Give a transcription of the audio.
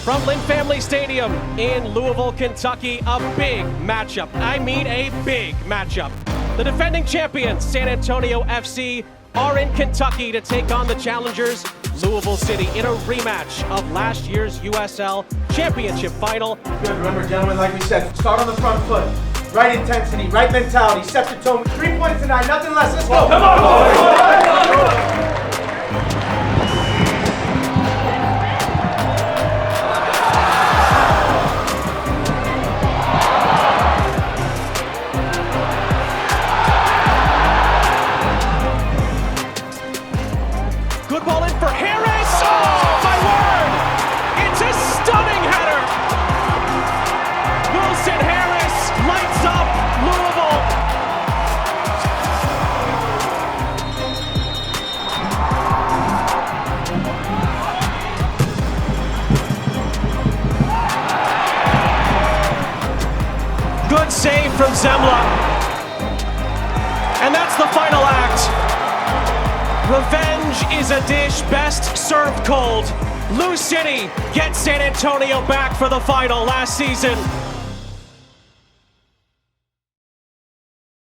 From Lynn Family Stadium in Louisville, Kentucky, a big matchup. I mean a big matchup. The defending champions, San Antonio FC, are in Kentucky to take on the challengers, Louisville City, in a rematch of last year's USL Championship Final. Good. Remember, gentlemen, like we said, start on the front foot. Right intensity, right mentality, set the tone. 3 points tonight, nothing less. Let's go. Come on, boys. Good ball in for Harris. Oh, my word! It's a stunning header. Wilson Harris lights up Louisville. Good save from Zemla. And that's the final act. Revenge is a dish best served cold. Lou City gets San Antonio back for the final last season.